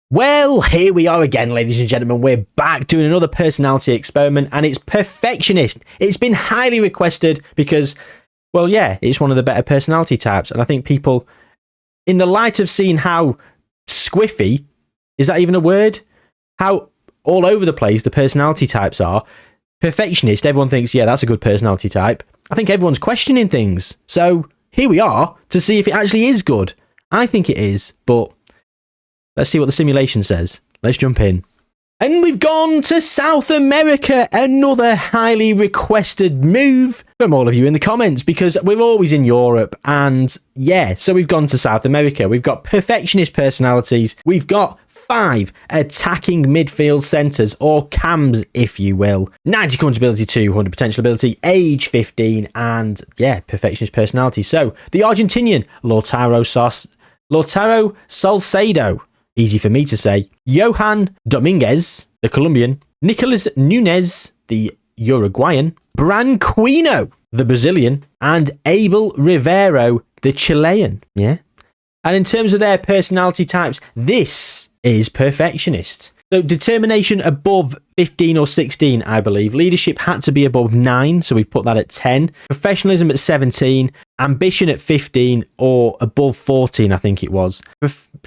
Well, here we are again, ladies and gentlemen. We're back doing another personality experiment, and it's Perfectionist. It's been highly requested because, well, yeah, it's one of the better personality types. And I think people, in the light of seeing how squiffy, is that even a word? How all over the place the personality types are. Perfectionist, everyone thinks, yeah, that's a good personality type. I think everyone's questioning things. So here we are to see if it actually is good. I think it is, but let's see what the simulation says. Let's jump in. And we've gone to South America, another highly requested move from all of you in the comments, because we're always in Europe. And yeah, so we've gone to South America. We've got perfectionist personalities. We've got 5 attacking midfield centres, or cams, if you will. 90 current ability, 200 potential ability, age 15, and yeah, perfectionist personality. So the Argentinian, Lautaro Salcedo. Easy for me to say. Johan Dominguez, the Colombian. Nicolas Nunez, the Uruguayan. Branquinho, the Brazilian. And Abel Rivero, the Chilean. Yeah. And in terms of their personality types, this is perfectionist. So determination above 15 or 16, I believe. Leadership had to be above 9, so we've put that at 10. Professionalism at 17. Ambition at 15 or above 14, I think it was.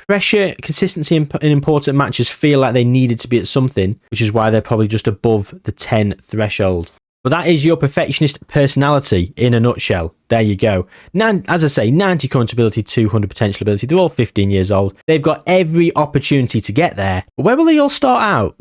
Pressure, consistency in important matches feel like they needed to be at something, which is why they're probably just above the 10 threshold. But that is your perfectionist personality in a nutshell. There you go. As I say, 90 current ability, 200 potential ability. They're all 15 years old. They've got every opportunity to get there. But where will they all start out?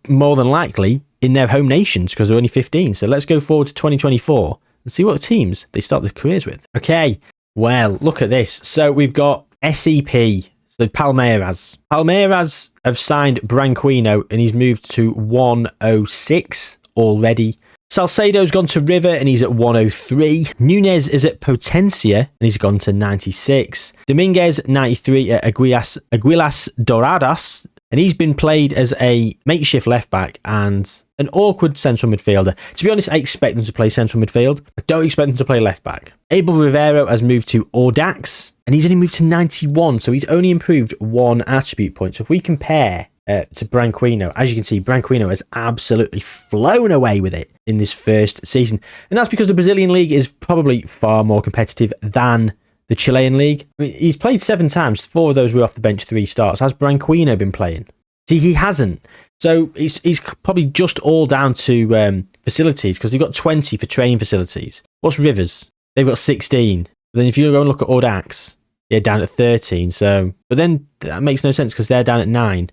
More than likely in their home nations, because they're only 15. So let's go forward to 2024 and see what teams they start their careers with. Okay, well, look at this. So we've got SEP. So Palmeiras. Palmeiras have signed Branquinho and he's moved to 106 already. Salcedo's gone to River and he's at 103. Nunez is at Potencia and he's gone to 96. Dominguez, 93 at Aguilas Doradas. And he's been played as a makeshift left back and an awkward central midfielder. To be honest, I expect them to play central midfield. I don't expect them to play left back. Abel Rivero has moved to Audax and he's only moved to 91. So he's only improved 1 attribute point. So if we compare to Branquinho, as you can see, Branquinho has absolutely flown away with it in this first season. And that's because the Brazilian league is probably far more competitive than the Chilean league. I mean, he's played 7 times. 4 of those were off the bench, 3 starts. Has Branquinho been playing? See, he hasn't. So he's probably just all down to facilities, because they've got 20 for training facilities. What's Rivers? They've got 16. But then if you go and look at Audax, they're down at 13. So, but then that makes no sense because they're down at 9.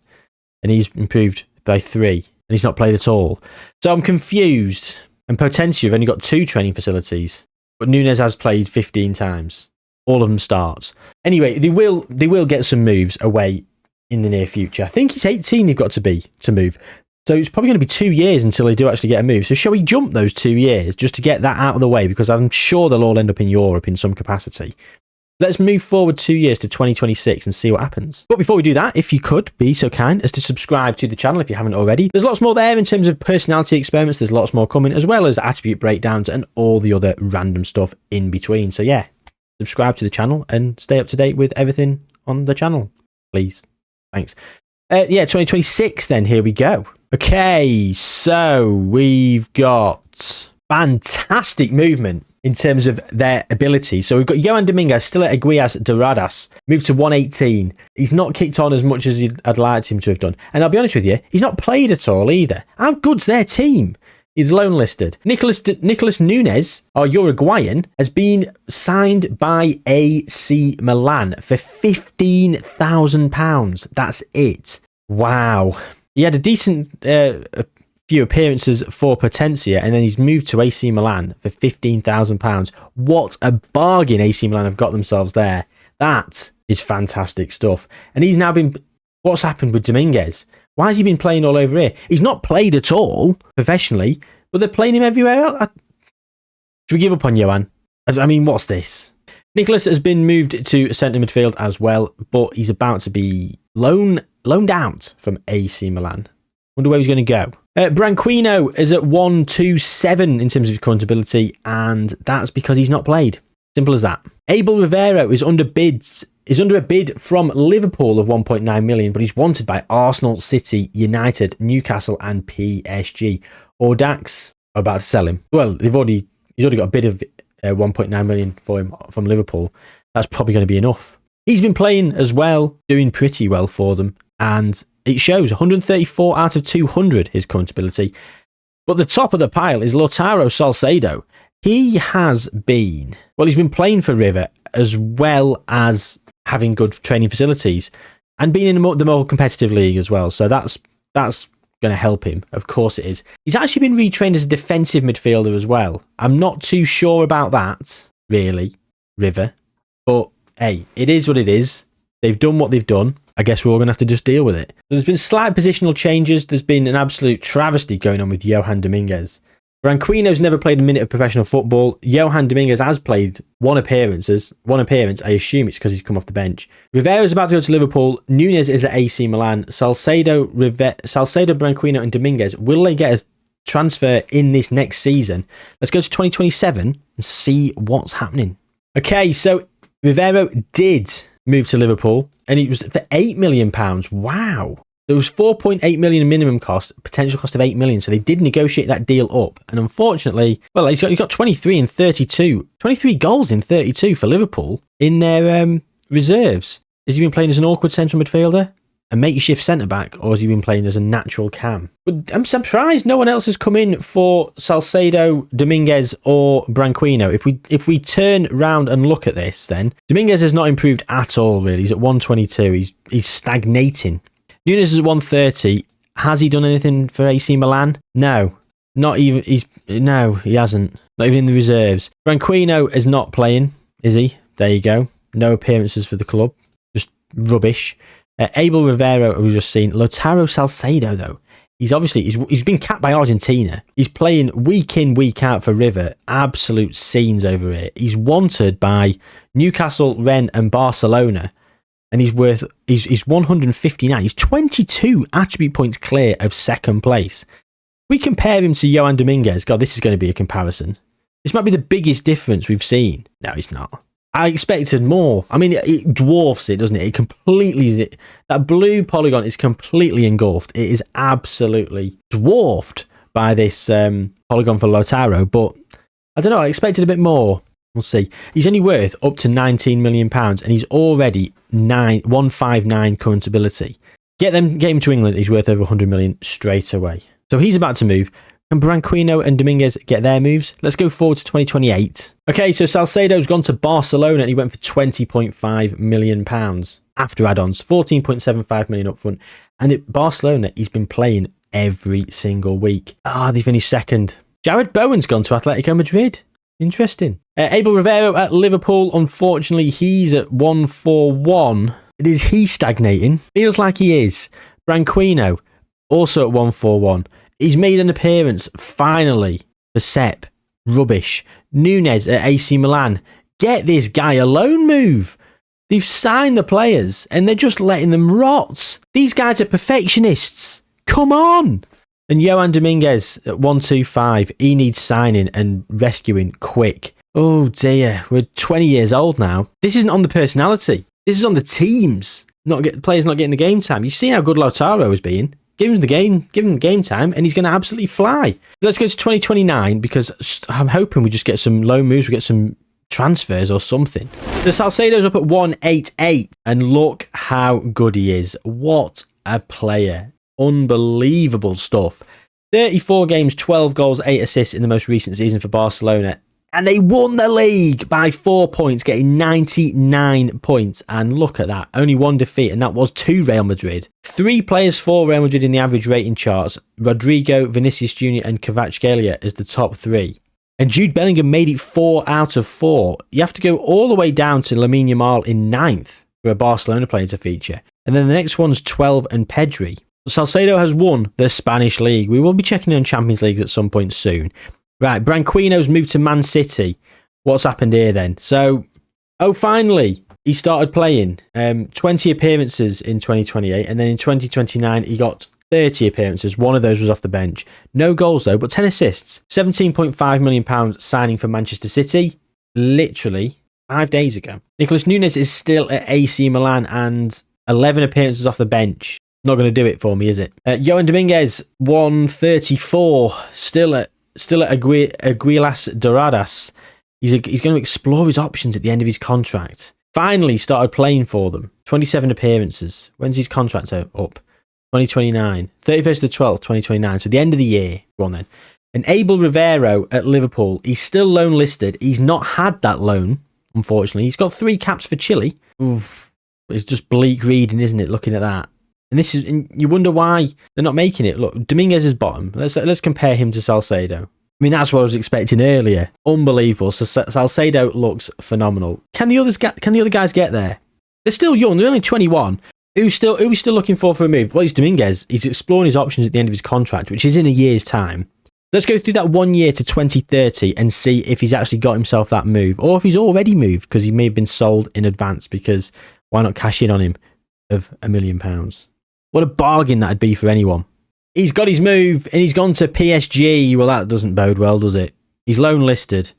And he's improved by 3. And he's not played at all. So I'm confused. And Potencia have only got 2 training facilities. But Nunez has played 15 times. All of them starts. Anyway, they will get some moves away in the near future. I think it's 18 they've got to move. So it's probably going to be 2 years until they do actually get a move. So shall we jump those 2 years just to get that out of the way? Because I'm sure they'll all end up in Europe in some capacity. Let's move forward 2 years to 2026 and see what happens. But before we do that, if you could be so kind as to subscribe to the channel if you haven't already. There's lots more there in terms of personality experiments. There's lots more coming, as well as attribute breakdowns and all the other random stuff in between. So yeah, subscribe to the channel and stay up to date with everything on the channel, please. Thanks. Yeah, 2026 then, here we go. Okay, so we've got fantastic movement in terms of their ability. So we've got Johan Dominguez still at Aguilas Doradas, moved to 118. He's not kicked on as much as I'd liked him to have done. And I'll be honest with you, he's not played at all either. How good's their team? He's loan listed. Nicolas Nunez, our Uruguayan, has been signed by AC Milan for £15,000. That's it. Wow. He had a decent few appearances for Potencia, and then he's moved to AC Milan for £15,000. What a bargain AC Milan have got themselves there. That is fantastic stuff. And he's now been... What's happened with Dominguez? Why has he been playing all over here? He's not played at all professionally, but they're playing him everywhere else. Should we give up on Johan? I mean, what's this? Nicholas has been moved to centre midfield as well, but he's about to be loaned out from AC Milan. Wonder where he's going to go. Branquinho is at 127 in terms of his current ability, and that's because he's not played. Simple as that. Abel Rivero is under bids is under a bid from Liverpool of 1.9 million, but he's wanted by Arsenal, City, United, Newcastle, and PSG. Audax are about to sell him. Well, he's already got a bid of 1.9 million for him from Liverpool. That's probably going to be enough. He's been playing as well, doing pretty well for them, and it shows 134 out of 200 his current ability. But the top of the pile is Lautaro Salcedo. He's been playing for River as well as having good training facilities and being in the more competitive league as well. So that's going to help him. Of course it is. He's actually been retrained as a defensive midfielder as well. I'm not too sure about that, really, River. But hey, it is what it is. They've done what they've done. I guess we're all going to have to just deal with it. There's been slight positional changes. There's been an absolute travesty going on with Johan Dominguez. Branquino's never played a minute of professional football. Johan Dominguez has played one appearance. I assume it's because he's come off the bench. Rivera's about to go to Liverpool. Nunez is at AC Milan. Salcedo, Branquino, and Dominguez. Will they get a transfer in this next season? Let's go to 2027 and see what's happening. Okay, so Rivero did move to Liverpool, and it was for £8 million. Wow. There was 4.8 million minimum cost, potential cost of 8 million. So they did negotiate that deal up. And unfortunately, well, he got 23 goals in 32 for Liverpool in their reserves. Has he been playing as an awkward central midfielder, a makeshift centre-back, or has he been playing as a natural cam? But I'm surprised no one else has come in for Salcedo, Dominguez, or Branquino. If we turn round and look at this, then Dominguez has not improved at all, really. He's at 122. He's stagnating. Nunez is at 130. Has he done anything for AC Milan? No. Not even. He hasn't. Not even in the reserves. Branquino is not playing, is he? There you go. No appearances for the club. Just rubbish. Abel Rivero, we've just seen. Lautaro Salcedo, though. He's been capped by Argentina. He's playing week in, week out for River. Absolute scenes over here. He's wanted by Newcastle, Rennes, and Barcelona. And he's 159. He's 22 attribute points clear of second place. We compare him to Johan Dominguez. God, this is going to be a comparison. This might be the biggest difference we've seen. No, it's not. I expected more. I mean, it dwarfs it, doesn't it? That blue polygon is completely engulfed. It is absolutely dwarfed by this polygon for Lautaro. But I don't know. I expected a bit more. We'll see. He's only worth up to £19 million, and he's already 159 current ability. Get him to England. He's worth over 100 million straight away. So he's about to move. Can Branquino and Dominguez get their moves? Let's go forward to 2028. Okay, so Salcedo's gone to Barcelona, and he went for £20.5 million after add-ons, 14.75 million up front. And at Barcelona, he's been playing every single week. They finished second. Jared Bowen's gone to Atletico Madrid. Interesting. Abel Rivero at Liverpool, unfortunately, he's at 141. Is he stagnating? Feels like he is. Branquino, also at 141. He's made an appearance, finally, for Sepp. Rubbish. Nunez at AC Milan. Get this guy a loan move. They've signed the players, and they're just letting them rot. These guys are perfectionists. Come on. And Johan Dominguez at 125, he needs signing and rescuing quick. Oh dear, we're 20 years old now. This isn't on the personality. This is on the teams. Players not getting the game time. You see how good Lautaro is being. Give him the game time, and he's going to absolutely fly. Let's go to 2029, because I'm hoping we just get some loan moves, we get some transfers or something. The Salcedo's up at 188, and look how good he is. What a player. Unbelievable stuff. 34 games, 12 goals, 8 assists in the most recent season for Barcelona. And they won the league by 4 points, getting 99 points. And look at that. Only one defeat, and that was to Real Madrid. 3 players for Real Madrid in the average rating charts. Rodrigo, Vinicius Jr. and Kvaratskhelia as the top 3. And Jude Bellingham made it 4 out of 4. You have to go all the way down to Lamine Yamal in 9th for a Barcelona player to feature. And then the next one's 12 and Pedri. Salcedo has won the Spanish League. We will be checking in on Champions League at some point soon. Right, Branquino's moved to Man City. What's happened here then? So, finally, he started playing 20 appearances in 2028, and then in 2029, he got 30 appearances. One of those was off the bench. No goals, though, but 10 assists. £17.5 million signing for Manchester City. Literally 5 days ago. Nicolas Nunes is still at AC Milan and 11 appearances off the bench. Not going to do it for me, is it? Johan Dominguez, 134, still at Aguilas Doradas. He's going to explore his options at the end of his contract. Finally started playing for them. 27 appearances. When's his contract up? 2029. 31st of the 12th, 2029. So the end of the year. Go on then. And Abel Rivero at Liverpool. He's still loan listed. He's not had that loan, unfortunately. He's got 3 caps for Chile. Oof. It's just bleak reading, isn't it, looking at that? And you wonder why they're not making it. Look, Dominguez is bottom. Let's compare him to Salcedo. I mean, that's what I was expecting earlier. Unbelievable. So Salcedo looks phenomenal. Can the other guys get there? They're still young. They're only 21. Who's we still looking for a move? Well, it's Dominguez. He's exploring his options at the end of his contract, which is in a year's time. Let's go through that 1 year to 2030 and see if he's actually got himself that move, or if he's already moved because he may have been sold in advance, because why not cash in on him of £1 million? What a bargain that'd be for anyone. He's got his move and he's gone to PSG. Well, that doesn't bode well, does it? He's loan listed.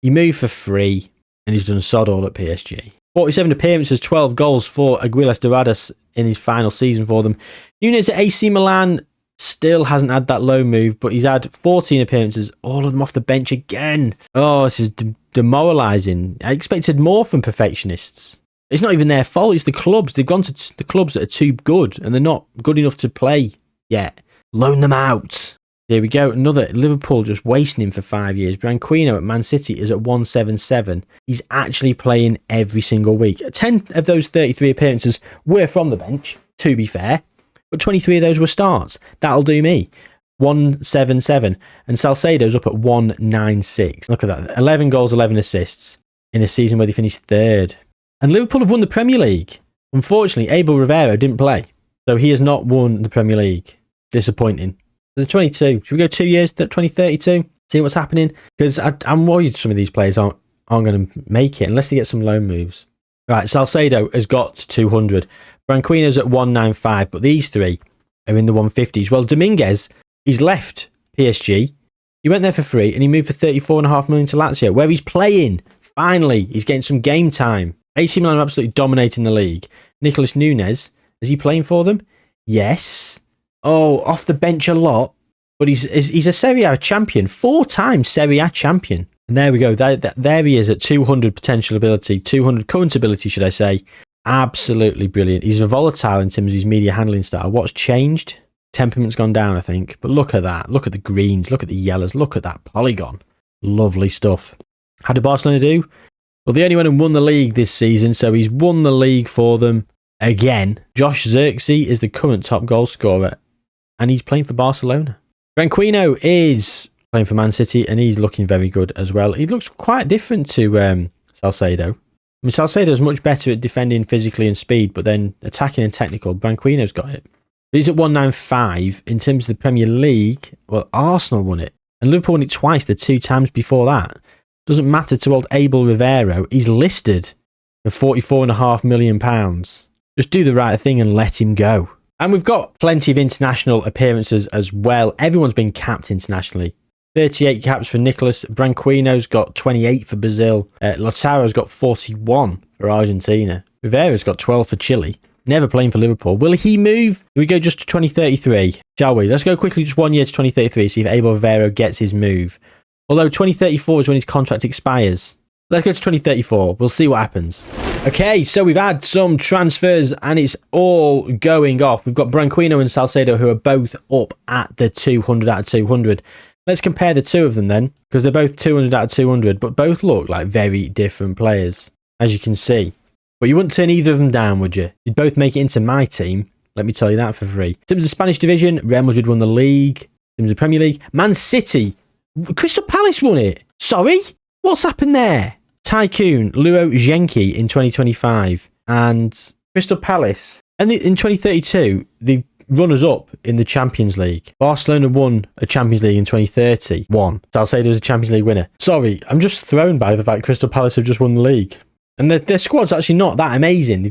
He moved for free and he's done sod all at PSG. 47 appearances, 12 goals for Aguilas Doradas in his final season for them. Nunes at AC Milan still hasn't had that loan move, but he's had 14 appearances, all of them off the bench again. Oh, this is demoralising. I expected more from Perfectionists. It's not even their fault, it's the clubs. They've gone to the clubs that are too good and they're not good enough to play yet. Loan them out. There we go. Another Liverpool just wasting him for 5 years. Branquinho at Man City is at 177. He's actually playing every single week. 10 of those 33 appearances were from the bench, to be fair, but 23 of those were starts. That'll do me. 177. And Salcedo's up at 196. Look at that. 11 goals, 11 assists in a season where they finished third. And Liverpool have won the Premier League. Unfortunately, Abel Rivero didn't play, so he has not won the Premier League. Disappointing. The 22. Should we go 2 years to 2032? See what's happening? Because I'm worried some of these players aren't going to make it unless they get some loan moves. Right, Salcedo has got 200. Branquinho's at 195, but these three are in the 150s. Well, Dominguez, he's left PSG. He went there for free and he moved for 34.5 million to Lazio, where he's playing. Finally, he's getting some game time. AC Milan are absolutely dominating the league. Nicolas Nunes, is he playing for them? Yes. Oh, off the bench a lot, but he's a Serie A champion, 4-time Serie A champion. And there we go. There he is at 200 potential ability, 200 current ability, should I say. Absolutely brilliant. He's volatile in terms of his media handling style. What's changed? Temperament's gone down, I think. But look at that. Look at the greens. Look at the yellows. Look at that polygon. Lovely stuff. How did Barcelona do? Well, they only went and won the league this season, so he's won the league for them again. Josh Zirkzee is the current top goal scorer, and he's playing for Barcelona. Branquinho is playing for Man City, and he's looking very good as well. He looks quite different to Salcedo. I mean, Salcedo is much better at defending physically and speed, but then attacking and technical, Branquinho's got it. But he's at 195 in terms of the Premier League. Well, Arsenal won it, and Liverpool won it twice, the 2 times before that. Doesn't matter to old Abel Rivero. He's listed for £44.5 million. Just do the right thing and let him go. And we've got plenty of international appearances as well. Everyone's been capped internationally. 38 caps for Nicolas. Branquinho's got 28 for Brazil. Lautaro's got 41 for Argentina. Rivera's got 12 for Chile. Never playing for Liverpool. Will he move? Do we go just to 2033? Shall we? Let's go quickly just 1 year to 2033, see if Abel Rivero gets his move. Although 2034 is when his contract expires. Let's go to 2034. We'll see what happens. Okay, so we've had some transfers and it's all going off. We've got Branquinho and Salcedo who are both up at the 200 out of 200. Let's compare the two of them then, because they're both 200 out of 200, but both look like very different players, as you can see. But you wouldn't turn either of them down, would you? You'd both make it into my team. Let me tell you that for free. In terms of the Spanish division, Real Madrid won the league. In terms of the Premier League, Man City. Crystal Palace won it. Sorry? What's happened there? Tycoon, Luo Zhenki in 2025. And Crystal Palace. And in 2032, the runners-up in the Champions League. Barcelona won a Champions League in 2030. Salcedo was a Champions League winner. Sorry, I'm just thrown by the fact Crystal Palace have just won the league. And their squad's actually not that amazing.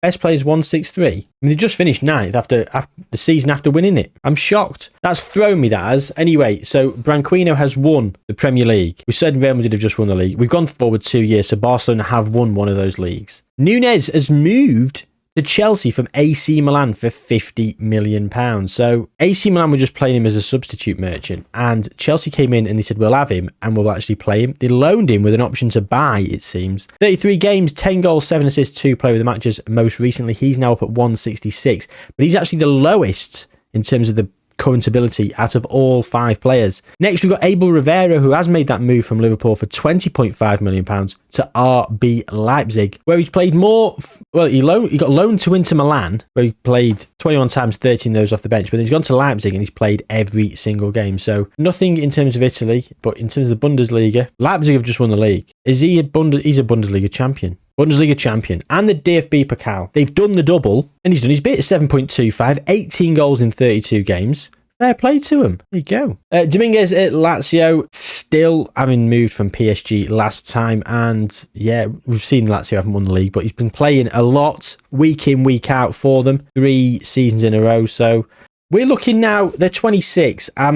Best players 163. I mean, they just finished 9th after the season after winning it. I'm shocked. That's thrown me, that has. Anyway, so Branquinho has won the Premier League. We said Real Madrid have just won the league. We've gone forward 2 years, so Barcelona have won one of those leagues. Nunez has moved to Chelsea from AC Milan for £50 million. So AC Milan were just playing him as a substitute merchant, and Chelsea came in and they said, we'll have him and we'll actually play him. They loaned him with an option to buy, it seems. 33 games, 10 goals, 7 assists, 2 player of the matches. Most recently, he's now up at 166, but he's actually the lowest in terms of the current ability out of all 5 players. Next, we've got Abel Rivera, who has made that move from Liverpool for £20.5 million to RB Leipzig, where he's played more. Well, he got loaned to Inter Milan, where he played 21 times, 13 of those off the bench, but then he's gone to Leipzig and he's played every single game. So nothing in terms of Italy, but in terms of the Bundesliga, Leipzig have just won the league. He's a Bundesliga champion. Bundesliga champion and the DFB Pokal. They've done the double and he's done his bit. 7.25, 18 goals in 32 games. Fair play to him. There you go. Dominguez at Lazio, still having moved from PSG last time. And yeah, we've seen Lazio haven't won the league, but he's been playing a lot week in, week out for them. 3 seasons in a row. So we're looking now, they're 26. I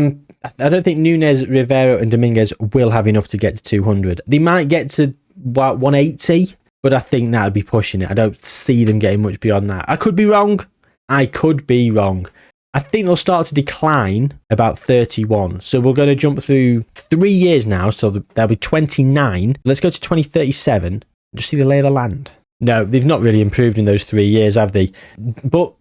don't think Nunez, Rivera and Dominguez will have enough to get to 200. They might get to about 180. But I think that would be pushing it. I don't see them getting much beyond that. I could be wrong. I think they'll start to decline about 31. So we're going to jump through 3 years now. So they'll be 29. Let's go to 2037 and just see the lay of the land. No, they've not really improved in those 3 years, have they? But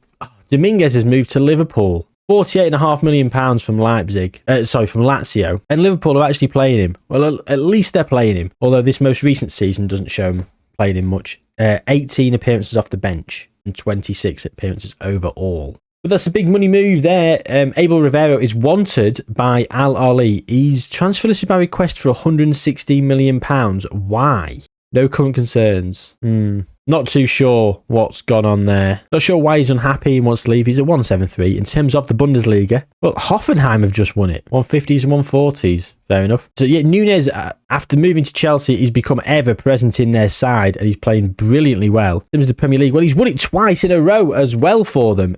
Dominguez has moved to Liverpool. £48.5 million from from Lazio. And Liverpool are actually playing him. Well, at least they're playing him. Although this most recent season doesn't show him playing him much. 18 appearances off the bench and 26 appearances overall. But that's a big money move there. Abel Rivera is wanted by Al Ahly. He's transfer listed by request for £116 million. Why? No current concerns. Not too sure what's gone on there. Not sure why he's unhappy and wants to leave. He's at 173. In terms of the Bundesliga, well, Hoffenheim have just won it. 150s and 140s. Fair enough. So yeah, Nunez, after moving to Chelsea, he's become ever present in their side and he's playing brilliantly well. In terms of the Premier League, well, he's won it twice in a row as well for them.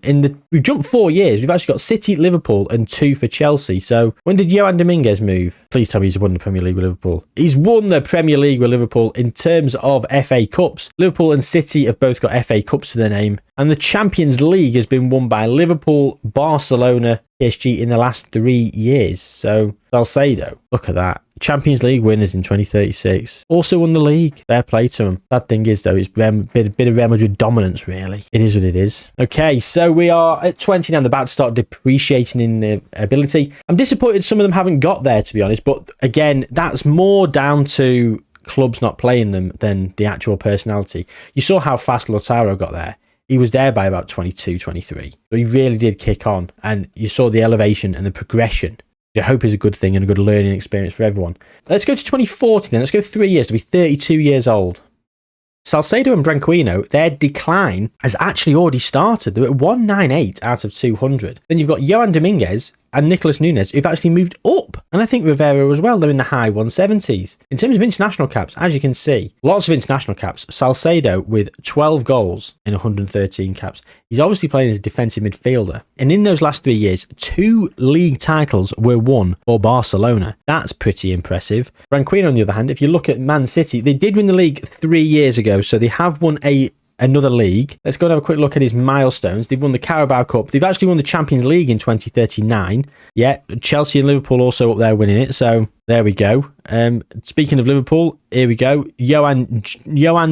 We've jumped 4 years. We've actually got City, Liverpool and 2 for Chelsea. So when did Johan Dominguez move? Please tell me he's won the Premier League with Liverpool. He's won the Premier League with Liverpool in terms of FA Cups. Liverpool and City have both got FA Cups to their name. And the Champions League has been won by Liverpool, Barcelona, PSG in the last 3 years. So Salcedo, look at that. Champions League winners in 2036. Also won the league. Fair play to them. Bad thing is, though, it's a bit of Real Madrid dominance, really. It is what it is. Okay, so we are at 20 now. They're about to start depreciating in their ability. I'm disappointed some of them haven't got there, to be honest. But again, that's more down to clubs not playing them than the actual personality. You saw how fast Lautaro got there. He was there by about 22, 23. So he really did kick on. And you saw the elevation and the progression, which I hope is a good thing and a good learning experience for everyone. Let's go to 2040 then. Let's go 3 years to be 32 years old. Salcedo and Branquinho, their decline has actually already started. They're at 198 out of 200. Then you've got Johan Dominguez and Nicolas Nunez, who've actually moved up. And I think Rivera as well. They're in the high 170s. In terms of international caps, as you can see, lots of international caps. Salcedo with 12 goals in 113 caps. He's obviously playing as a defensive midfielder. And in those last 3 years, 2 league titles were won for Barcelona. That's pretty impressive. Branquinho, on the other hand, if you look at Man City, they did win the league 3 years ago. So they have won another league. Let's go and have a quick look at his milestones. They've won the Carabao Cup. They've actually won the Champions League in 2039. Yeah, Chelsea and Liverpool also up there winning it. So there we go. Speaking of Liverpool, here we go. Johan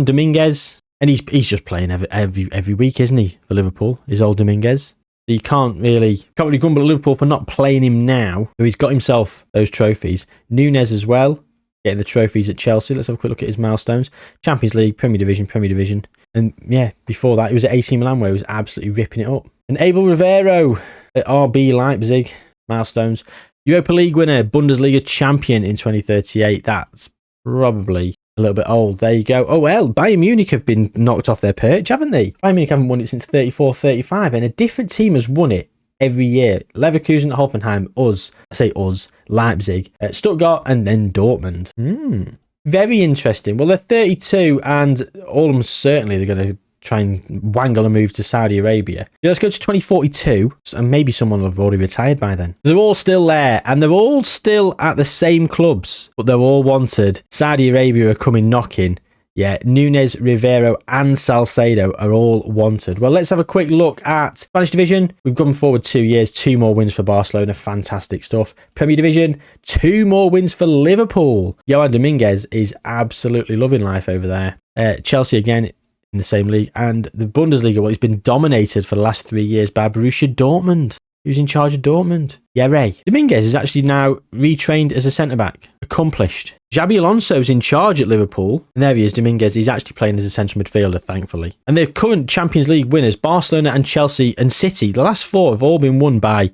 Dominguez, and he's just playing every week, isn't he, for Liverpool? His old Dominguez. You can't really grumble at Liverpool for not playing him now. So he's got himself those trophies. Nunez as well, getting the trophies at Chelsea. Let's have a quick look at his milestones. Champions League, Premier Division. And yeah, before that, he was at AC Milan where he was absolutely ripping it up. And Abel Rivera at RB Leipzig, milestones. Europa League winner, Bundesliga champion in 2038. That's probably a little bit old. There you go. Oh, well, Bayern Munich have been knocked off their perch, haven't they? Bayern Munich haven't won it since 34-35, and a different team has won it every year. Leverkusen, Hoffenheim, Leipzig, Stuttgart, and then Dortmund. Very interesting. Well, they're 32, and all of them certainly they're going to try and wangle a move to Saudi Arabia. Let's go to 2042, and maybe someone will have already retired by then. They're all still there, and they're all still at the same clubs, but they're all wanted. Saudi Arabia are coming knocking. Yeah, Núñez, Rivero, and Salcedo are all wanted. Well, let's have a quick look at Spanish Division. We've gone forward 2 years, 2 more wins for Barcelona. Fantastic stuff. Premier Division, 2 more wins for Liverpool. Johan Dominguez is absolutely loving life over there. Chelsea again in the same league. And the Bundesliga, well, it's been dominated for the last 3 years by Borussia Dortmund. Who's in charge of Dortmund? Yeah, Ray. Dominguez is actually now retrained as a centre-back. Accomplished. Xabi Alonso's in charge at Liverpool. And there he is, Dominguez. He's actually playing as a central midfielder, thankfully. And the current Champions League winners, Barcelona and Chelsea and City, the last 4 have all been won by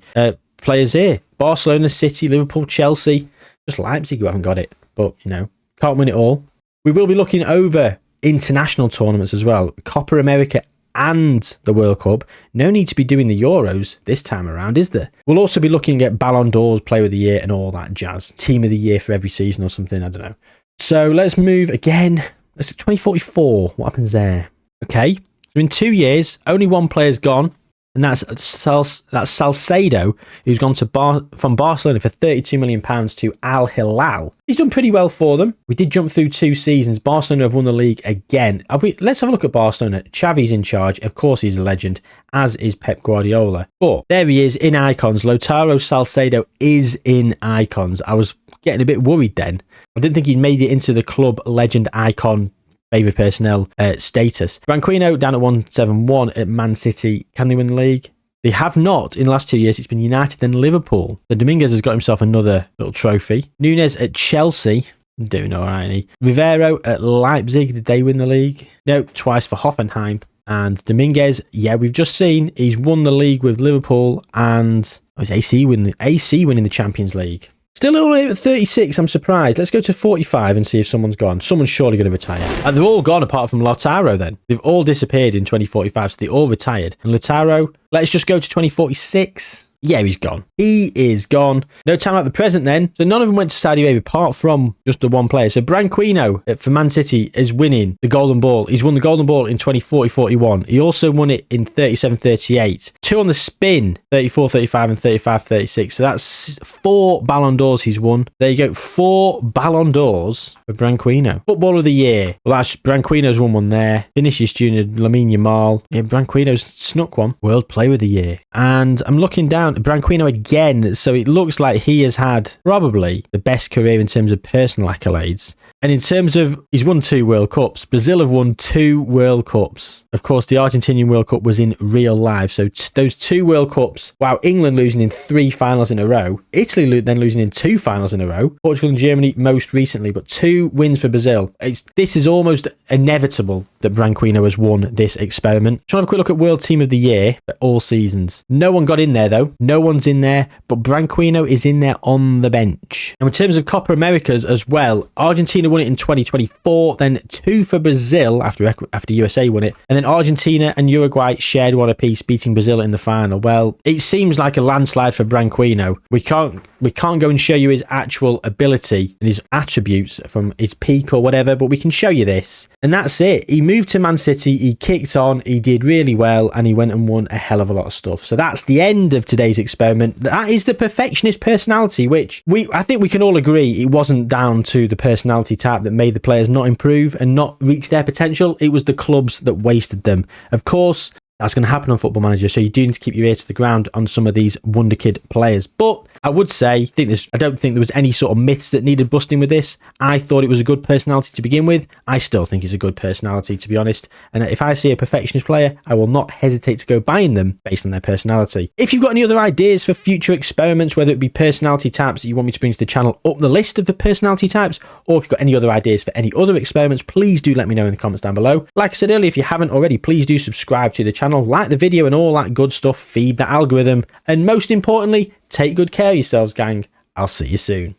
players here. Barcelona, City, Liverpool, Chelsea. Just Leipzig who haven't got it. But, you know, can't win it all. We will be looking over international tournaments as well. Copa America and the World Cup. No need to be doing the Euros this time around, is there? We'll also be looking at Ballon d'Ors, Player of the Year, and all that jazz. Team of the Year for every season or something, I don't know. So let's move again. Let's do 2044. What happens there? Okay. So in 2 years, only one player's gone, and that's Salcedo, who's gone to from Barcelona for £32 million to Al Hilal. He's done pretty well for them. We did jump through 2 seasons. Barcelona have won the league again. Let's have a look at Barcelona. Xavi's in charge. Of course, he's a legend, as is Pep Guardiola. But there he is in icons. Lautaro Salcedo is in icons. I was getting a bit worried then. I didn't think he'd made it into the club legend icon favourite personnel status. Branquinho down at 171 at Man City. Can they win the league? They have not. In the last 2 years, it's been United and Liverpool. So Dominguez has got himself another little trophy. Núñez at Chelsea. Doing all right, ain't he? Rivero at Leipzig. Did they win the league? No, twice for Hoffenheim. And Dominguez, yeah, we've just seen he's won the league with Liverpool, and it's AC winning the Champions League. Still all at 36, I'm surprised. Let's go to 45 and see if someone's gone. Someone's surely going to retire. And they're all gone apart from Lautaro then. They've all disappeared in 2045, so they all retired. And Lautaro, let's just go to 2046. Yeah, he's gone. He is gone. No time like the present then. So none of them went to Saudi Arabia apart from just the one player. So Branquinho for Man City is winning the Golden Ball. He's won the Golden Ball in 2040-41. He also won it in 37-38. 2 on the spin, 34-35 and 35-36. So that's 4 Ballon d'Ors he's won. There you go. 4 Ballon d'Ors for Branquinho. Footballer of the Year. Well, that's Branquinho's won one there. Vinicius Jr., Lamine Yamal. Yeah, Branquinho's snuck one. World Player of the Year. And I'm looking down. Branquinho again, so it looks like he has had probably the best career in terms of personal accolades. And in terms of, he's won 2 World Cups. Brazil have won 2 World Cups. Of course, the Argentinian World Cup was in real life. So those 2 World Cups, wow, England losing in 3 finals in a row. Italy then losing in 2 finals in a row. Portugal and Germany most recently, but 2 wins for Brazil. This is almost inevitable that Branquinho has won this experiment. Trying to have a quick look at World Team of the Year for all seasons. No one got in there though. No one's in there, but Branquinho is in there on the bench. Now in terms of Copa Americas as well, Argentina won it in 2024, then 2 for Brazil after USA won it, and then Argentina and Uruguay shared one apiece, beating Brazil in the final. Well, it seems like a landslide for Branquinho. We can't go and show you his actual ability and his attributes from his peak or whatever, but we can show you this. And that's it. He moved to Man City, he kicked on, he did really well, and he went and won a hell of a lot of stuff. So that's the end of today's experiment. That is the perfectionist personality, which I think we can all agree it wasn't down to the personality type that made the players not improve and not reach their potential. It was the clubs that wasted them. Of course, that's going to happen on Football Manager, so you do need to keep your ear to the ground on some of these Wonderkid players. But I would say, I don't think there was any sort of myths that needed busting with this. I thought it was a good personality to begin with. I still think it's a good personality, to be honest. And if I see a perfectionist player, I will not hesitate to go buying them based on their personality. If you've got any other ideas for future experiments, whether it be personality types that you want me to bring to the channel up the list of the personality types, or if you've got any other ideas for any other experiments, please do let me know in the comments down below. Like I said earlier, if you haven't already, please do subscribe to the channel, like the video and all that good stuff, feed the algorithm, and most importantly, take good care of yourselves, gang. I'll see you soon.